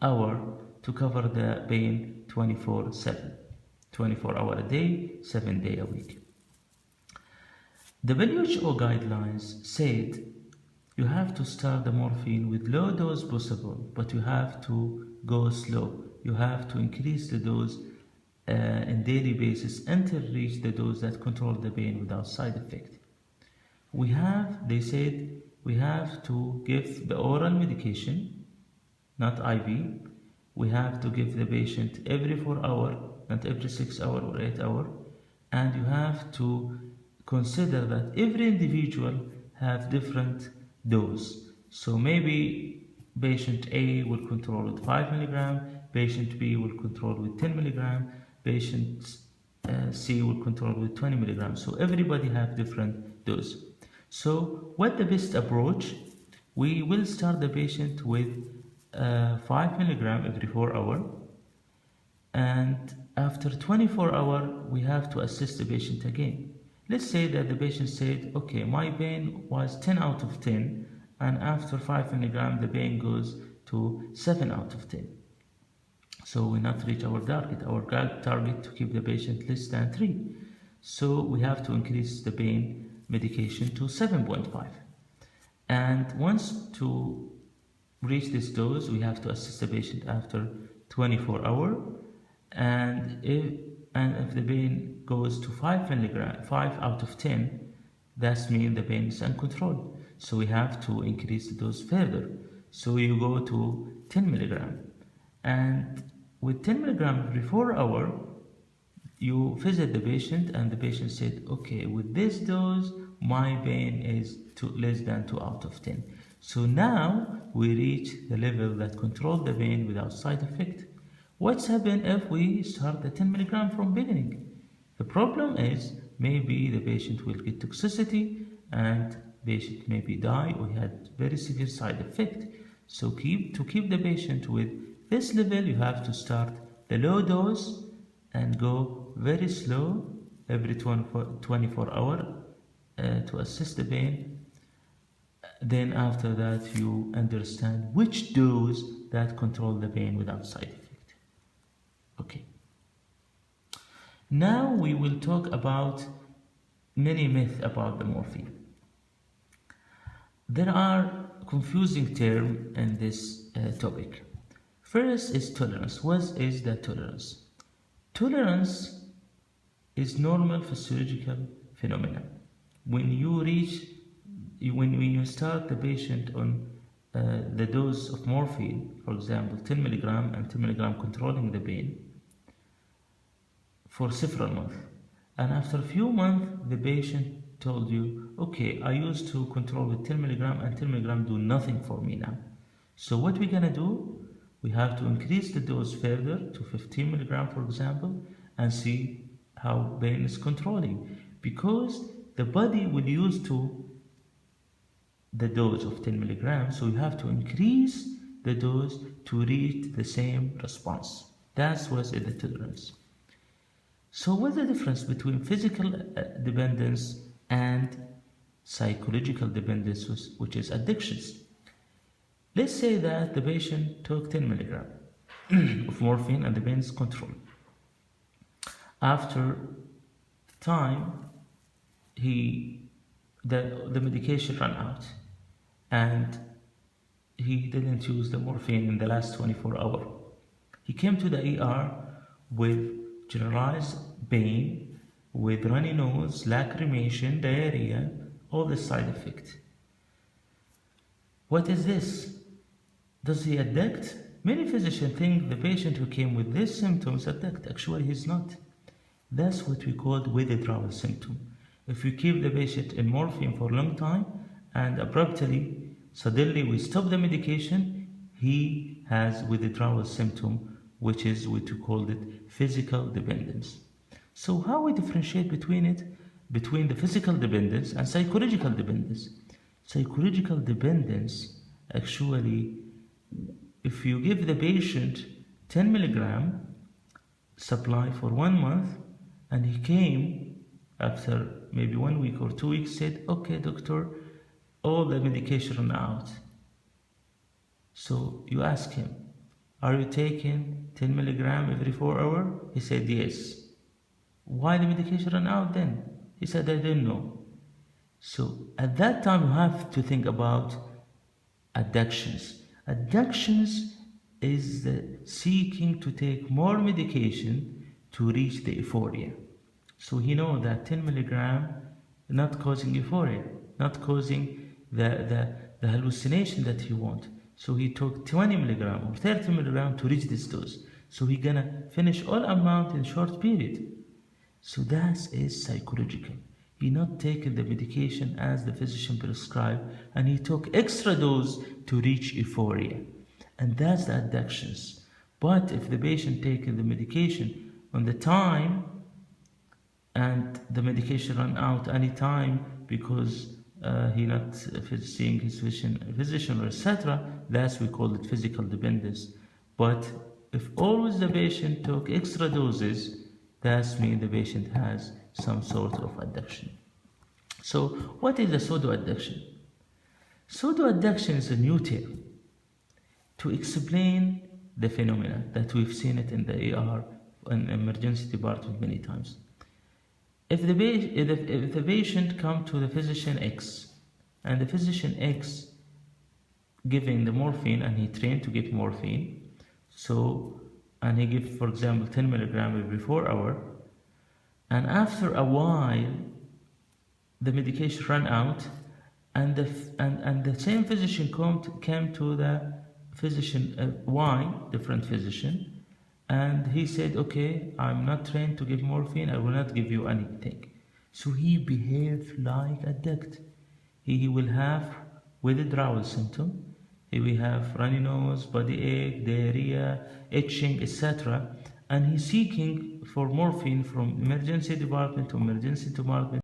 hour to cover the pain 24/7, 24 hours a day, 7 days a week. The WHO guidelines said you have to start the morphine with low dose possible, but you have to go slow. You have to increase the dose on daily basis until reach the dose that control the pain without side effect. They said we have to give the oral medication, not IV. We have to give the patient every 4 hours, not every 6 hours or 8 hours. And you have to consider that every individual have different dose. So maybe patient A will control with 5 milligram, patient B will control with 10 milligram, patient C will control with 20 milligrams. So everybody have different dose. So what the best approach? We will start the patient with 5 milligram every 4 hours, and after 24 hours we have to assess the patient again. Let's say that the patient said, okay, my pain was 10 out of 10, and after 5 milligram the pain goes to 7 out of 10. So we not reach our target. Our target to keep the patient less than 3. So we have to increase the pain medication to 7.5. And once to reach this dose, we have to assess the patient after 24 hours. And if the pain goes to 5 milligram, 5 out of 10, that means the pain is uncontrolled. So we have to increase the dose further. So you go to 10 milligram. And with 10 milligram every 4 hours, you visit the patient and the patient said, okay, with this dose, my pain is less than 2 out of 10. So now we reach the level that controls the pain without side effect. What's happened if we start the 10 milligram from beginning? The problem is maybe the patient will get toxicity and patient maybe die or had very severe side effect. So to keep the patient with this level, you have to start the low dose and go very slow every 24 hours to assess the pain. Then after that you understand which dose that control the pain without side effect. Okay. Now we will talk about many myths about the morphine. There are confusing terms in this topic. First is tolerance. What is the tolerance? Tolerance is normal physiological phenomenon. When you start the patient on the dose of morphine, for example 10 milligram and 10 milligram controlling the pain for several months, and after a few months the patient told you, okay, I used to control with 10 milligram and 10 milligram do nothing for me now. So what we're gonna do, we have to increase the dose further to 15 milligram, for example, and see how pain is controlling, because the body will use to the dose of 10 milligrams, so you have to increase the dose to reach the same response. That's what is the tolerance. So what's the difference between physical dependence and psychological dependence, which is addictions? Let's say that the patient took 10 milligram of morphine and the pain is controlled. After time, the medication ran out and he didn't use the morphine in the last 24 hours. He came to the ER with generalized pain, with runny nose, lacrimation, diarrhea, all the side effects. What is this? Does he addict? Many physicians think the patient who came with these symptoms addict. Actually, he's not. That's what we call withdrawal symptom. If we keep the patient in morphine for a long time and abruptly, suddenly we stop the medication, he has withdrawal symptom, which is what we call it physical dependence. So how we differentiate between the physical dependence and psychological dependence? Psychological dependence, actually, if you give the patient 10 milligram supply for 1 month and he came after maybe 1 week or 2 weeks, said, okay doctor, all the medication ran out. So you ask him, are you taking 10 milligram every 4 hours? He said, yes. Why the medication ran out then? He said, I didn't know. So at that time, you have to think about addictions. Addictions is seeking to take more medication to reach the euphoria. So he knows that 10 milligram not causing euphoria, not causing the hallucination that he want. So he took 20 milligram or 30 milligram to reach this dose. So he gonna finish all amount in short period. So that is psychological. He not taking the medication as the physician prescribed, and he took extra dose to reach euphoria. And that's the addictions. But if the patient taking the medication on the time and the medication run out any time because he not seeing his physician or etc., that's we call it physical dependence. But if always the patient took extra doses, that means the patient has some sort of addiction. So what is a pseudo-addiction? Pseudo-addiction is a new term to explain the phenomena that we've seen it in the ER and emergency department many times. If the patient come to the physician X and the physician X giving the morphine and he trained to give morphine, so and he gives, for example, 10 milligram every 4 hours, and after a while the medication ran out, and the same physician came to the physician Y, different physician, and he said, okay, I'm not trained to give morphine, I will not give you anything. So he behaved like addict. He will have withdrawal symptom, he will have runny nose, body ache, diarrhea, itching, etc. And he's seeking for morphine from emergency department to emergency department.